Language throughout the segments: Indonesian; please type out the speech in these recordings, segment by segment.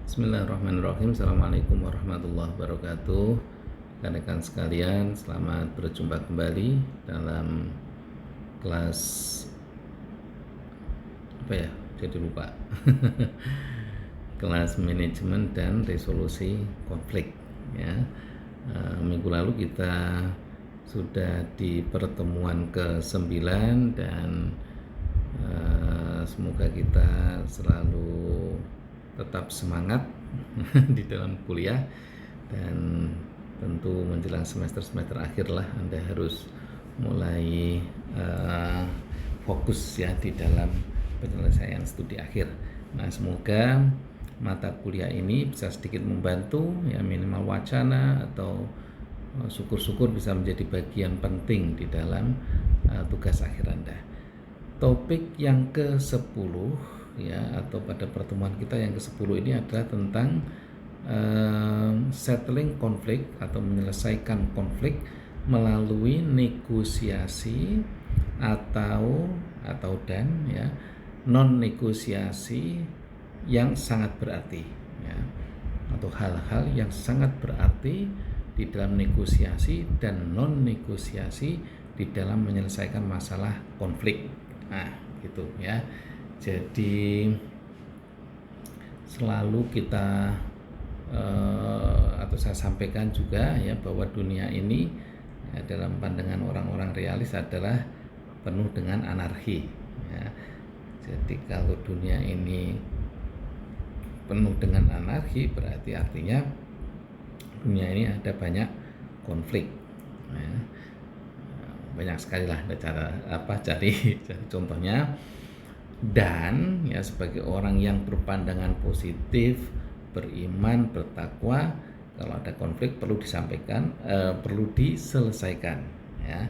Bismillahirrahmanirrahim. Assalamualaikum warahmatullahi wabarakatuh. Rekan-rekan sekalian, selamat berjumpa kembali dalam kelas apa ya? Jadi lupa. Kelas manajemen dan resolusi konflik. Ya, minggu lalu kita sudah di pertemuan ke-9 dan semoga kita selalu tetap semangat di dalam kuliah, dan tentu menjelang semester akhir lah Anda harus mulai fokus ya di dalam penyelesaian studi akhir. Nah, semoga mata kuliah ini bisa sedikit membantu ya, minimal wacana atau syukur-syukur bisa menjadi bagian penting di dalam tugas akhir Anda. Topik yang ke-10 ya, atau pada pertemuan kita yang ke-10 ini adalah tentang settling konflik atau menyelesaikan konflik melalui negosiasi atau dan ya, non negosiasi yang sangat berarti ya, atau hal-hal yang sangat berarti di dalam negosiasi dan non negosiasi di dalam menyelesaikan masalah konflik. Nah, gitu ya. Jadi selalu kita atau saya sampaikan juga ya, bahwa dunia ini ya, dalam pandangan orang-orang realis adalah penuh dengan anarki ya. Jadi kalau dunia ini penuh dengan anarki, berarti artinya dunia ini ada banyak konflik ya. Banyak sekali lah cara cari contohnya. Dan ya, sebagai orang yang berpandangan positif, beriman, bertakwa, kalau ada konflik perlu disampaikan, perlu diselesaikan ya.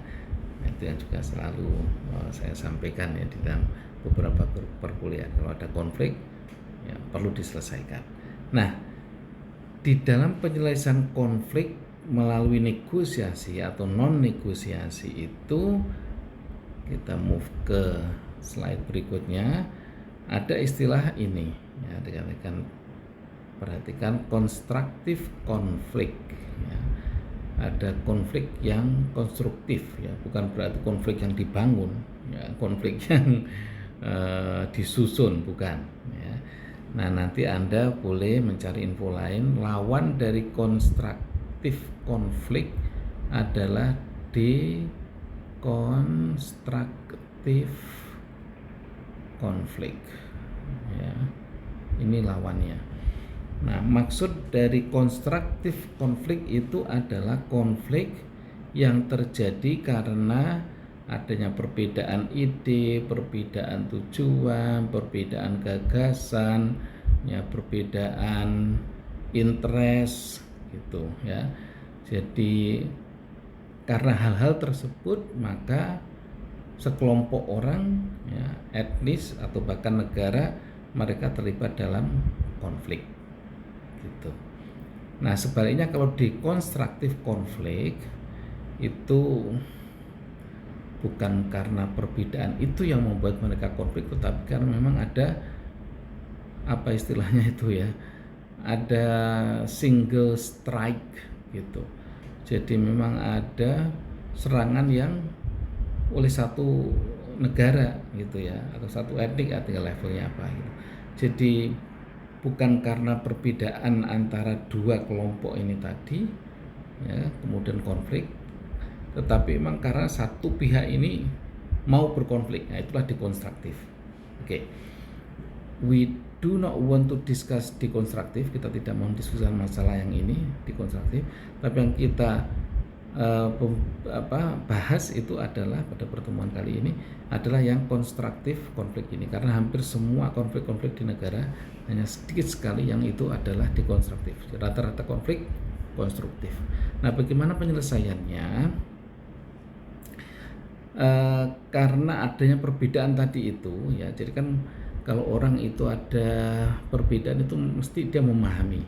Itu yang juga selalu saya sampaikan ya di dalam beberapa perkuliahan. Kalau ada konflik ya perlu diselesaikan. Nah, di dalam penyelesaian konflik melalui negosiasi atau non negosiasi itu, kita move ke slide berikutnya. Ada istilah ini ya, rekan-rekan perhatikan, konstruktif konflik ya. Ada konflik yang konstruktif ya, bukan berarti konflik yang dibangun ya, konflik yang disusun, bukan ya. Nah, nanti Anda boleh mencari info lain. Lawan dari konstruktif konflik adalah dekonstruktif konflik ya, ini lawannya. Nah, maksud dari konstruktif konflik itu adalah konflik yang terjadi karena adanya perbedaan ide, perbedaan tujuan, perbedaan gagasan ya, perbedaan interest gitu ya. Jadi karena hal-hal tersebut, maka sekelompok orang ya, etnis atau bahkan negara, mereka terlibat dalam konflik gitu. Nah, sebaliknya kalau dekonstruktif konflik itu bukan karena perbedaan itu yang membuat mereka konflik, tetapi karena memang ada apa istilahnya itu ya, ada single strike gitu. Jadi memang ada serangan yang oleh satu negara gitu ya, atau satu etnik, artinya levelnya apa gitu. Jadi bukan karena perbedaan antara dua kelompok ini tadi ya, kemudian konflik, tetapi memang karena satu pihak ini mau berkonflik. Nah, itulah dekonstruktif. Oke. We do not want to discuss dekonstruktif. Kita tidak mau diskusikan masalah yang ini dekonstruktif, tapi yang kita bahas itu adalah pada pertemuan kali ini adalah yang konstruktif konflik ini, karena hampir semua konflik-konflik di negara hanya sedikit sekali yang itu adalah dekonstruktif. Rata-rata konflik konstruktif. Nah, bagaimana penyelesaiannya? Karena adanya perbedaan tadi itu ya, jadi kan kalau orang itu ada perbedaan itu mesti dia memahami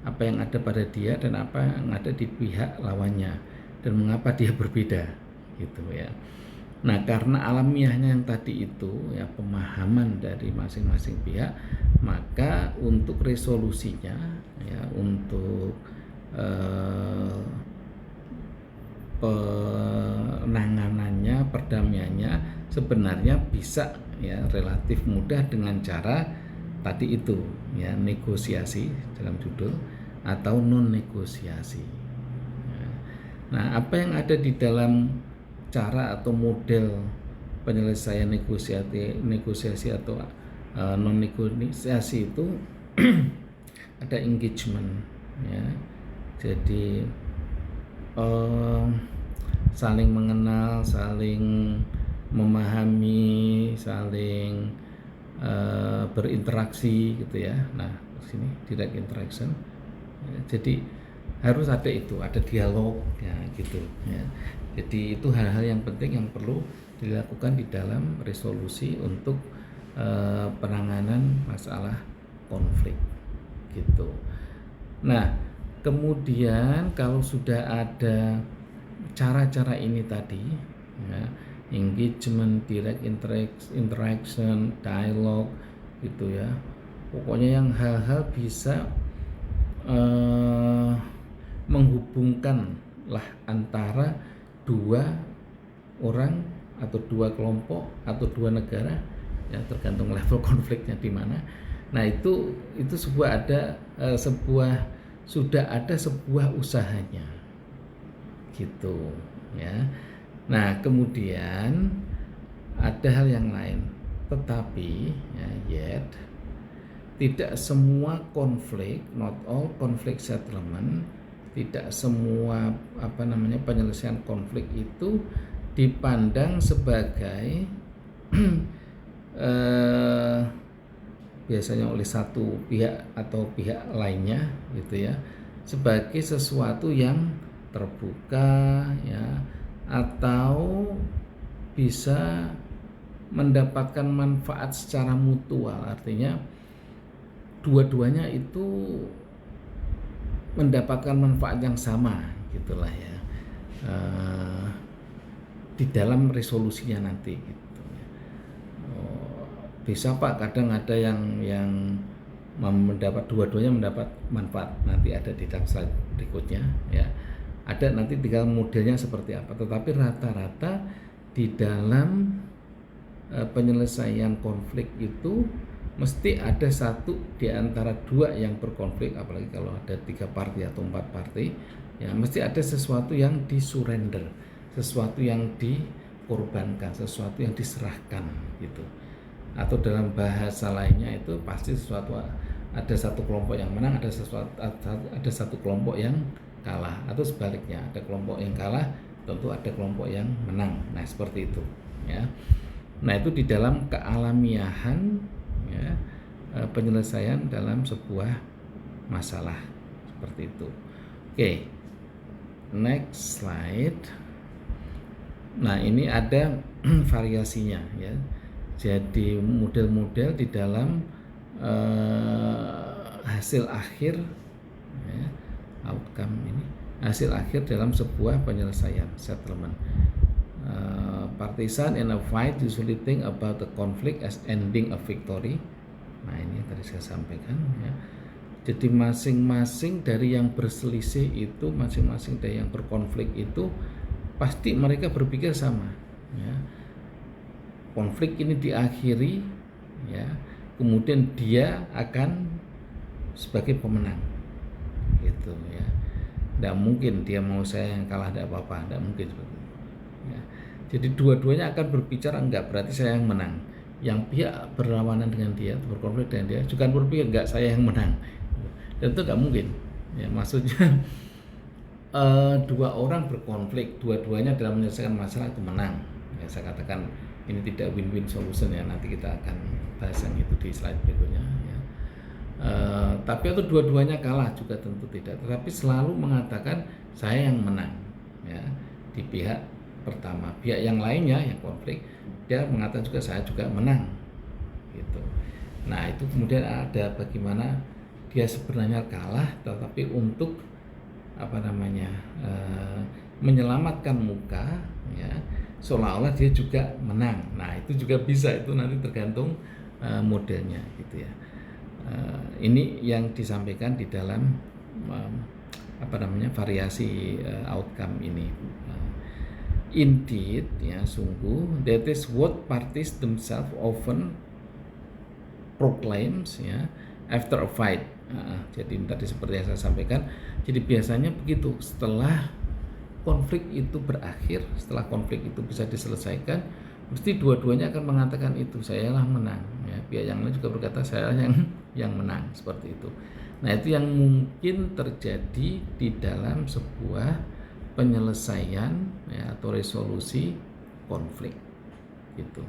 apa yang ada pada dia dan apa yang ada di pihak lawannya, dan mengapa dia berbeda gitu ya. Nah, karena alamiahnya yang tadi itu ya, pemahaman dari masing-masing pihak, maka untuk resolusinya ya, untuk penanganannya, perdamaiannya sebenarnya bisa ya relatif mudah dengan cara tadi itu ya, negosiasi dalam judul atau non negosiasi. Nah, apa yang ada di dalam cara atau model penyelesaian negosiasi atau non negosiasi itu ada engagement ya. Jadi saling mengenal, saling memahami, saling berinteraksi gitu ya. Nah, sini direct interaction. Ya, jadi harus ada itu, ada dialog ya gitu ya. Jadi itu hal-hal yang penting yang perlu dilakukan di dalam resolusi untuk penanganan masalah konflik gitu. Nah, kemudian kalau sudah ada cara-cara ini tadi ya, engagement, direct interaction, dialog gitu ya. Pokoknya yang hal-hal bisa menghubungkan lah antara dua orang atau dua kelompok atau dua negara ya, tergantung level konfliknya di mana. Nah, itu sudah ada sebuah usahanya gitu ya. Nah, kemudian ada hal yang lain, tetapi ya, yet tidak semua konflik, not all conflict settlement, tidak semua penyelesaian konflik itu dipandang sebagai biasanya oleh satu pihak atau pihak lainnya gitu ya, sebagai sesuatu yang terbuka ya, atau bisa mendapatkan manfaat secara mutual. Artinya dua-duanya itu mendapatkan manfaat yang sama gitulah ya, di dalam resolusinya nanti gitu. Bisa Pak, kadang ada yang mendapat, dua-duanya mendapat manfaat, nanti ada di dalam slide berikutnya ya, ada nanti di dalam modelnya seperti apa. Tetapi rata-rata di dalam penyelesaian konflik itu mesti ada satu di antara dua yang berkonflik, apalagi kalau ada 3 partai atau 4 partai ya, mesti ada sesuatu yang disurrender, sesuatu yang dikorbankan, sesuatu yang diserahkan gitu. Atau dalam bahasa lainnya itu pasti sesuatu, ada satu kelompok yang menang, ada satu kelompok yang kalah, atau sebaliknya, ada kelompok yang kalah, tentu ada kelompok yang menang. Nah, seperti itu ya. Nah, itu di dalam kealamiahan ya, penyelesaian dalam sebuah masalah seperti itu. Oke, next slide. Nah, ini ada variasinya ya. Jadi model-model di dalam hasil akhir ya, outcome ini, hasil akhir dalam sebuah penyelesaian settlement. Partisan in a fight usually think about the conflict as ending a victory. Nah, ini yang tadi saya sampaikan ya. Jadi masing-masing dari yang berselisih itu, masing-masing dari yang berkonflik itu pasti mereka berpikir sama ya. Konflik ini diakhiri ya, kemudian dia akan sebagai pemenang gitu ya. Tidak mungkin dia mau saya yang kalah, tidak apa-apa, tidak mungkin seperti itu ya. Jadi dua-duanya akan berbicara enggak, berarti saya yang menang. Yang pihak berlawanan dengan dia, berkonflik dengan dia juga berpikir enggak, saya yang menang. Dan itu enggak mungkin ya, maksudnya dua orang berkonflik, dua-duanya dalam menyelesaikan masalah itu menang ya. Saya katakan ini tidak win-win solution ya, nanti kita akan bahas yang itu di slide berikutnya ya. Tapi itu dua-duanya kalah juga tentu tidak, tetapi selalu mengatakan saya yang menang ya, di pihak pertama. Pihak yang lainnya yang konflik, dia mengatakan juga saya juga menang gitu. Nah, itu kemudian ada bagaimana dia sebenarnya kalah, tetapi untuk menyelamatkan muka ya, seolah-olah dia juga menang. Nah, itu juga bisa, itu nanti tergantung modelnya gitu ya. Ini yang disampaikan di dalam variasi outcome ini. Indeed, ya sungguh, that is what parties themselves often proclaims ya after a fight. Jadi tadi seperti yang saya sampaikan, jadi biasanya begitu, setelah konflik itu berakhir, setelah konflik itu bisa diselesaikan, mesti dua-duanya akan mengatakan itu, saya lah menang ya. Pihak yang lain juga berkata saya yang menang, seperti itu. Nah, itu yang mungkin terjadi di dalam sebuah penyelesaian ya, atau resolusi konflik gitu.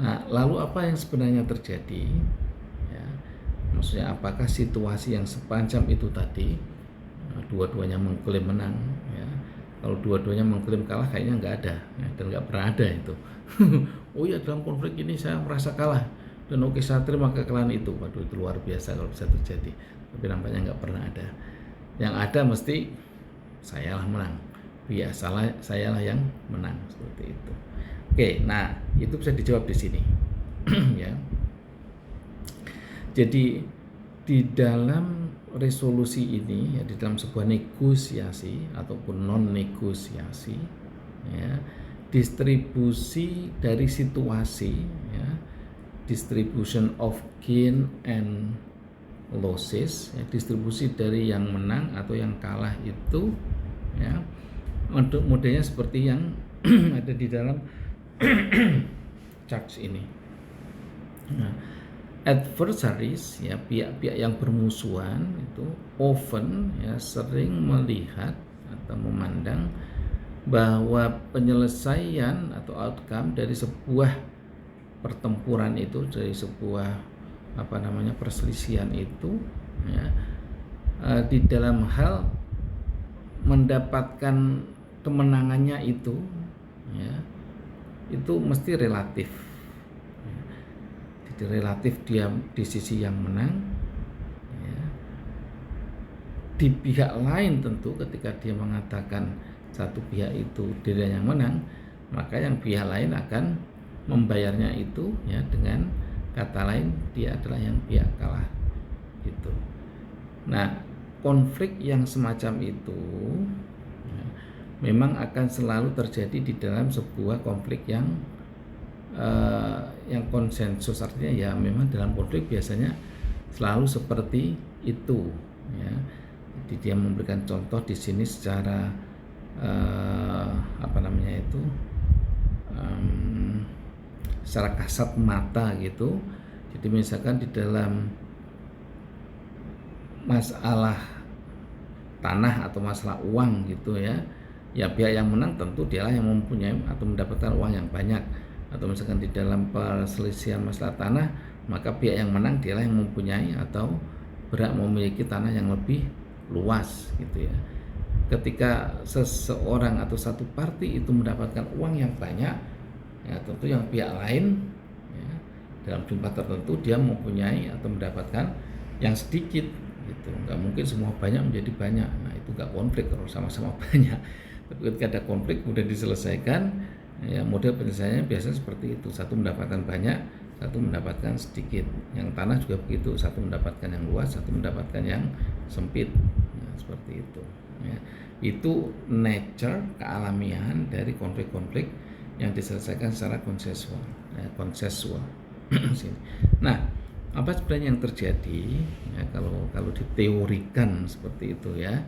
Nah, lalu apa yang sebenarnya terjadi ya, maksudnya apakah situasi yang semacam itu tadi, dua-duanya mengklaim menang ya. Kalau dua-duanya mengklaim kalah kayaknya nggak ada ya, dan nggak pernah ada itu. Oh ya, dalam konflik ini saya merasa kalah dan oke, saya terima kekalahan itu. Waduh, itu luar biasa kalau bisa terjadi, tapi nampaknya nggak pernah ada. Yang ada mesti saya lah menang, ya saya lah yang menang, seperti itu. Oke, nah itu bisa dijawab di sini. Ya. Jadi di dalam resolusi ini ya, di dalam sebuah negosiasi ataupun non negosiasi ya, distribusi dari situasi ya, distribution of gain and losses ya, distribusi dari yang menang atau yang kalah itu ya, untuk modelnya seperti yang ada di dalam charts ini. Nah, adversaries ya, pihak-pihak yang bermusuhan itu often ya sering melihat atau memandang bahwa penyelesaian atau outcome dari sebuah pertempuran itu, dari sebuah perselisihan itu ya, di dalam hal mendapatkan kemenangannya itu ya, itu mesti relatif. Jadi relatif dia di sisi yang menang ya. Di pihak lain tentu ketika dia mengatakan satu pihak itu dirinya yang menang, maka yang pihak lain akan membayarnya itu ya, dengan kata lain dia adalah yang pihak kalah gitu. Nah, konflik yang semacam itu ya, memang akan selalu terjadi di dalam sebuah konflik yang konsensus, artinya ya memang dalam konflik biasanya selalu seperti itu ya. Jadi dia memberikan contoh di sini secara secara kasat mata gitu. Jadi misalkan di dalam masalah tanah atau masalah uang gitu ya, ya pihak yang menang tentu dialah yang mempunyai atau mendapatkan uang yang banyak. Atau misalkan di dalam perselisihan masalah tanah, maka pihak yang menang dialah yang mempunyai atau berhak memiliki tanah yang lebih luas gitu ya. Ketika seseorang atau satu parti itu mendapatkan uang yang banyak ya, tentu yang pihak lain ya, dalam jumlah tertentu dia mempunyai atau mendapatkan yang sedikit gitu. Nggak mungkin semua banyak menjadi banyak. Nah, itu nggak konflik kalau sama-sama banyak. Tapi ketika ada konflik kemudian diselesaikan ya, model penyelesaiannya biasanya seperti itu, satu mendapatkan banyak, satu mendapatkan sedikit. Yang tanah juga begitu, satu mendapatkan yang luas, satu mendapatkan yang sempit. Nah, seperti itu ya. Itu nature, kealamian dari konflik-konflik yang diselesaikan secara konsensual ya, Nah, apa sebenarnya yang terjadi ya, kalau diteorikan seperti itu ya,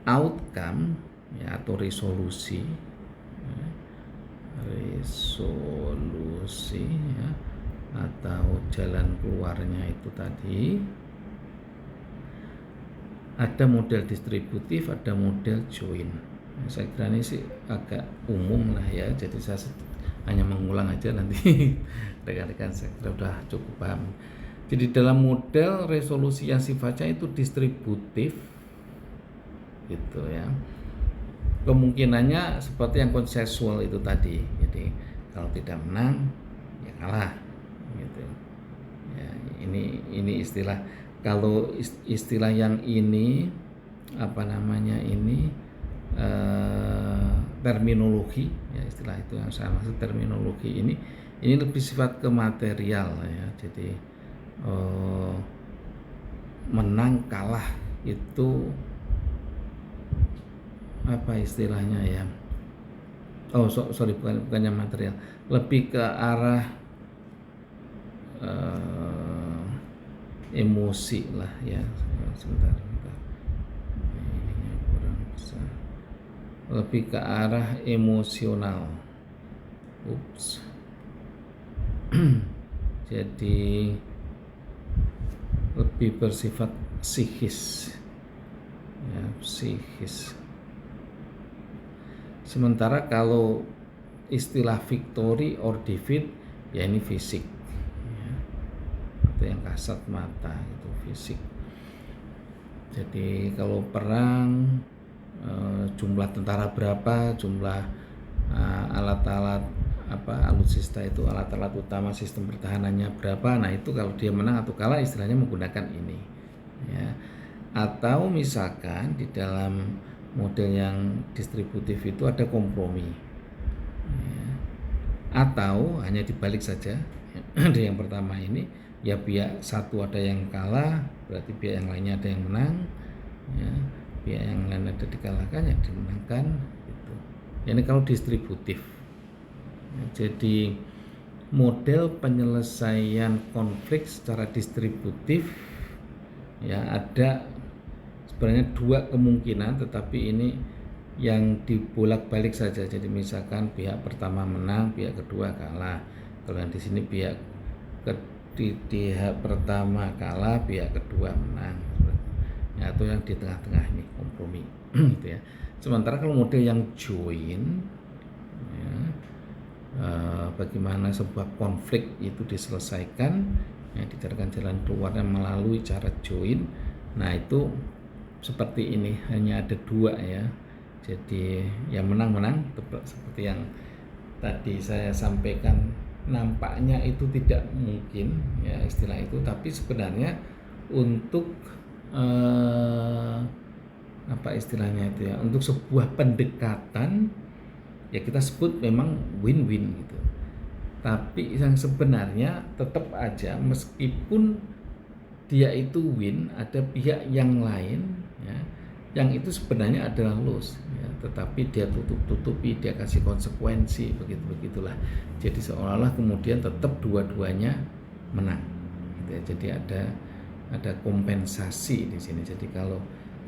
outcome ya, atau resolusi ya, atau jalan keluarnya itu tadi ada model distributif, ada model join. Saya kira ini sih agak umum lah ya, jadi saya hanya mengulang aja, nanti rekan-rekan saya kira sudah cukup paham. Jadi dalam model resolusi yang sifatnya itu distributif gitu ya, kemungkinannya seperti yang konsensual itu tadi. Jadi kalau tidak menang ya kalah gitu ya. Ini istilah, kalau istilah yang ini terminologi ya, istilah itu yang saya maksud terminologi ini lebih sifat ke material ya. Jadi menang kalah itu apa istilahnya ya, sorry, bukannya material, lebih ke arah emosi lah ya. Sebentar. Ininya kurang besar. Lebih ke arah emosional. Jadi lebih bersifat psikis ya, psikis. Sementara kalau istilah victory or defeat ya ini fisik ya, atau yang kasat mata itu fisik. Jadi kalau perang jumlah tentara berapa, jumlah alat-alat alutsista itu, alat-alat utama sistem pertahanannya berapa, nah itu kalau dia menang atau kalah istilahnya menggunakan ini ya. Atau misalkan di dalam model yang distributif itu ada kompromi ya. Atau hanya dibalik saja ya. Di yang pertama ini ya, pihak satu ada yang kalah berarti pihak yang lainnya ada yang menang ya, pihak yang lain ada dikalahkan ya dimenangkan gitu. Ini kalau distributif ya, jadi model penyelesaian konflik secara distributif ya, ada sebenarnya dua kemungkinan, tetapi ini yang dibolak-balik saja. Jadi misalkan pihak pertama menang, pihak kedua kalah. Kalau yang di sini pihak pertama kalah, pihak kedua menang ya, atau yang di tengah-tengah ini kompromi gitu ya. Sementara kalau model yang join ya, bagaimana sebuah konflik itu diselesaikan ya, dicarikan jalan keluarnya melalui cara join. Nah itu seperti ini, hanya ada dua ya. Jadi yang menang seperti yang tadi saya sampaikan, nampaknya itu tidak mungkin ya istilah itu, tapi sebenarnya untuk apa istilahnya itu ya, untuk sebuah pendekatan ya kita sebut memang win-win gitu. Tapi yang sebenarnya tetap aja meskipun dia itu win, ada pihak yang lain ya, yang itu sebenarnya adalah loss ya, tetapi dia tutupi, dia kasih konsekuensi, begitulah. Jadi seolah-olah kemudian tetap dua-duanya menang gitu ya. Jadi ada kompensasi di sini. Jadi kalau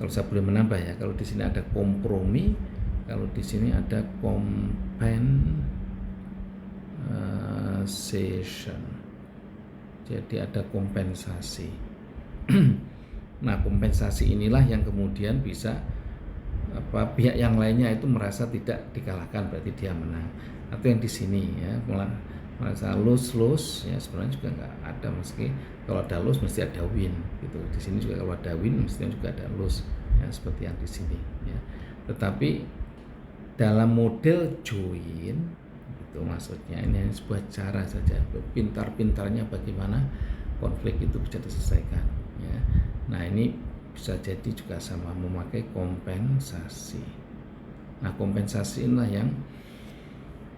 saya boleh menambah ya, kalau di sini ada kompromi, kalau di sini ada compensation. Jadi ada kompensasi. Nah kompensasi inilah yang kemudian bisa pihak yang lainnya itu merasa tidak dikalahkan, berarti dia menang. Atau yang di sini ya merasa lose ya, sebenarnya juga nggak ada, meski kalau ada lose mesti ada win gitu. Di sini juga kalau ada win mestinya juga ada lose ya, seperti yang di sini ya. Tetapi dalam model join itu maksudnya ini sebuah cara saja, pintar-pintarnya bagaimana konflik itu bisa diselesaikan ya. Nah ini bisa jadi juga sama memakai kompensasi. Nah kompensasi inilah yang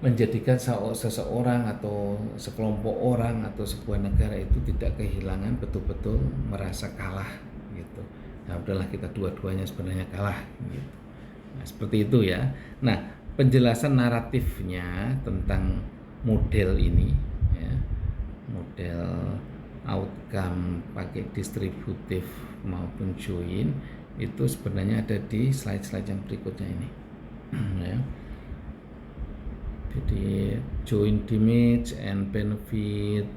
menjadikan seseorang atau sekelompok orang atau sebuah negara itu tidak kehilangan, betul-betul merasa kalah gitu. Nah udahlah kita dua-duanya sebenarnya kalah gitu. Nah seperti itu ya. Nah penjelasan naratifnya tentang model ini ya, model outcome pakai distributif maupun join itu sebenarnya ada di slide-slide yang berikutnya ini ya. Jadi join damage and benefit,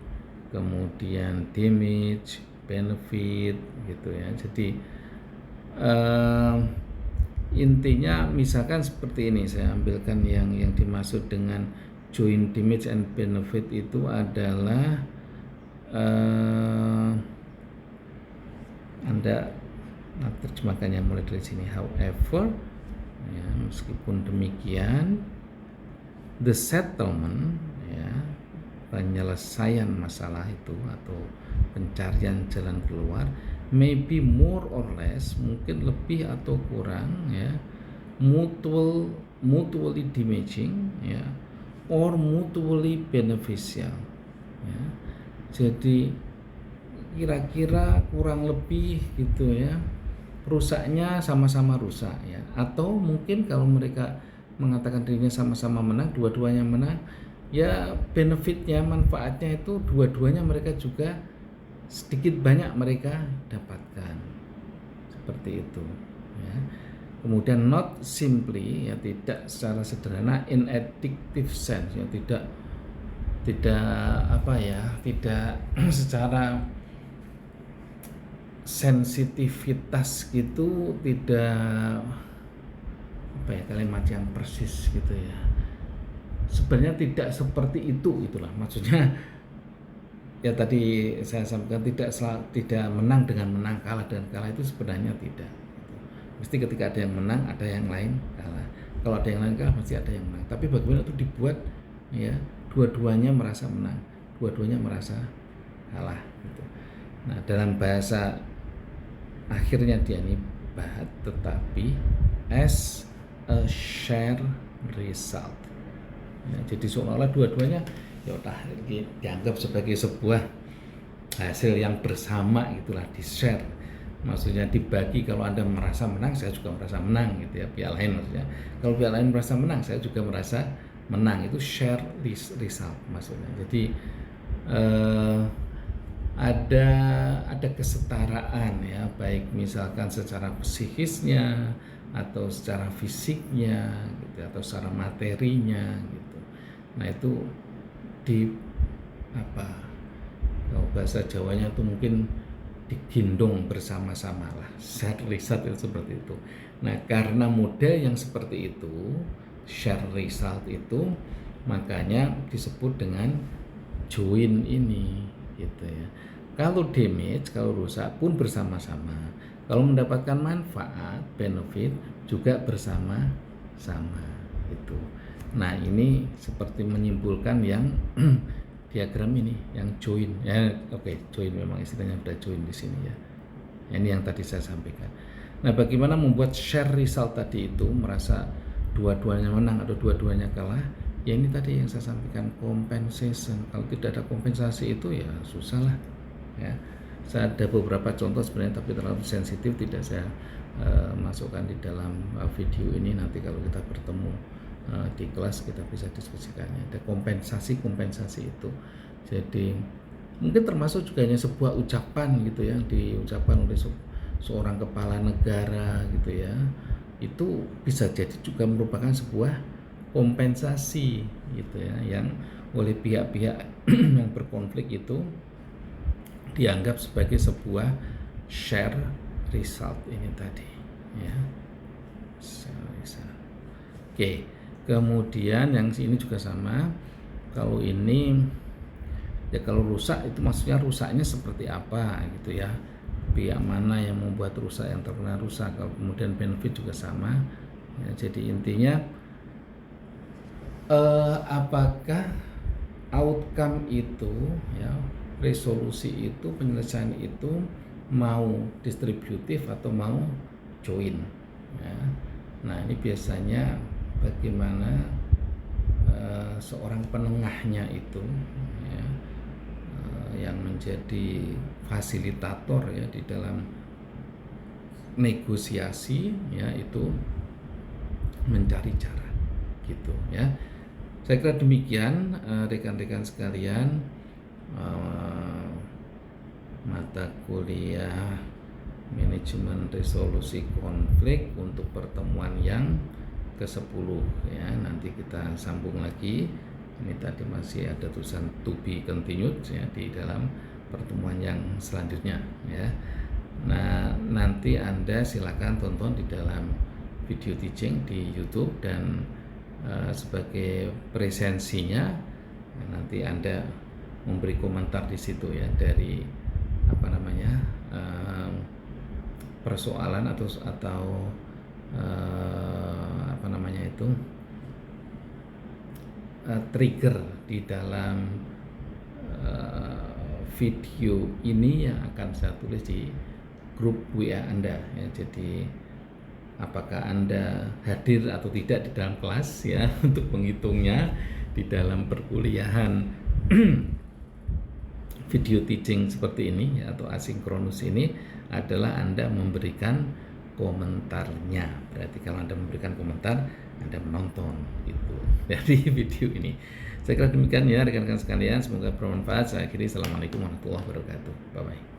kemudian damage, benefit gitu ya. Jadi intinya misalkan seperti ini, saya ambilkan yang dimaksud dengan join damage and benefit itu adalah Anda terjemahkannya mulai dari sini. However ya, meskipun demikian the settlement ya, penyelesaian masalah itu atau pencarian jalan keluar maybe more or less, mungkin lebih atau kurang ya, mutually damaging ya, or mutually beneficial ya. Jadi kira-kira kurang lebih gitu ya, rusaknya sama-sama rusak ya, atau mungkin kalau mereka mengatakan dirinya sama-sama menang, dua-duanya menang ya, benefitnya, manfaatnya itu dua-duanya mereka juga sedikit banyak mereka dapatkan, seperti itu ya. Kemudian not simply ya, tidak secara sederhana, in addictive sense ya, tidak apa ya, tidak secara sensitivitas gitu, tidak apa ya, kalimat yang persis gitu ya, sebenarnya tidak seperti itu, itulah maksudnya ya. Tadi saya sampaikan tidak menang dengan menang, kalah dengan kalah, itu sebenarnya tidak. Mesti ketika ada yang menang, ada yang lain kalah. Kalau ada yang lain kalah, pasti ada yang menang. Tapi bagaimana itu dibuat ya, dua-duanya merasa menang, dua-duanya merasa kalah gitu. Nah, dalam bahasa akhirnya dia ini bahat, tetapi as a share result ya, jadi seolah-olah dua-duanya ya udah dianggap sebagai sebuah hasil yang bersama, itulah di share, maksudnya dibagi. Kalau Anda merasa menang, saya juga merasa menang gitu ya, pihak lain maksudnya. Kalau pihak lain merasa menang, saya juga merasa menang, itu share result maksudnya. Jadi ada kesetaraan ya, baik misalkan secara psikisnya atau secara fisiknya gitu, atau secara materinya gitu. Nah, itu di apa, kalau bahasa Jawanya itu mungkin digendong bersama-sama lah, share result itu seperti itu. Nah, karena model yang seperti itu, share result itu, makanya disebut dengan join ini gitu ya. Kalau damage, kalau rusak pun bersama-sama. Kalau mendapatkan manfaat, benefit juga bersama-sama itu. Nah, ini seperti menyimpulkan yang diagram ini, yang join ya. Oke, join memang istilahnya udah join di sini ya. Ini yang tadi saya sampaikan. Nah, bagaimana membuat share result tadi itu merasa dua-duanya menang atau dua-duanya kalah? Ya, ini tadi yang saya sampaikan, compensation. Kalau tidak ada kompensasi itu ya susah lah ya. Saya ada beberapa contoh sebenarnya, tapi terlalu sensitif, tidak saya masukkan di dalam video ini. Nanti kalau kita bertemu di kelas kita bisa diskusikannya. Ada kompensasi itu. Jadi mungkin termasuk juga hanya sebuah ucapan gitu ya, diucapkan oleh seorang kepala negara gitu ya. Itu bisa jadi juga merupakan sebuah kompensasi gitu ya, yang oleh pihak-pihak yang berkonflik itu dianggap sebagai sebuah share result ini tadi ya. Oke, kemudian yang ini juga sama. Kalau ini ya, kalau rusak itu maksudnya rusaknya seperti apa gitu ya, pihak mana yang membuat rusak, yang terkena rusak. Kalau kemudian benefit juga sama ya. Jadi intinya apakah outcome itu ya, resolusi itu, penyelesaian itu mau distributif atau mau join ya. Nah, ini biasanya bagaimana seorang penengahnya itu ya, yang menjadi fasilitator ya di dalam negosiasi ya, itu mencari cara gitu ya. Saya kira demikian rekan-rekan sekalian, mata kuliah manajemen resolusi konflik untuk pertemuan yang ke-10 ya. Nanti kita sambung lagi. Ini tadi masih ada tulisan to be continued ya di dalam pertemuan yang selanjutnya ya. Nah, nanti Anda silakan tonton di dalam video teaching di YouTube, dan sebagai presensinya nanti Anda memberi komentar di situ ya, dari apa namanya, persoalan atau apa namanya itu, trigger di dalam video ini yang akan saya tulis di grup WA Anda ya. Jadi apakah Anda hadir atau tidak di dalam kelas ya untuk menghitungnya di dalam perkuliahan video teaching seperti ini ya, atau asinkronus ini adalah Anda memberikan komentarnya. Berarti kalau Anda memberikan komentar, Anda menonton gitu dari video ini. Saya kira demikian ya rekan-rekan sekalian, semoga bermanfaat. Saya akhiri, assalamualaikum warahmatullahi wabarakatuh. Bye bye.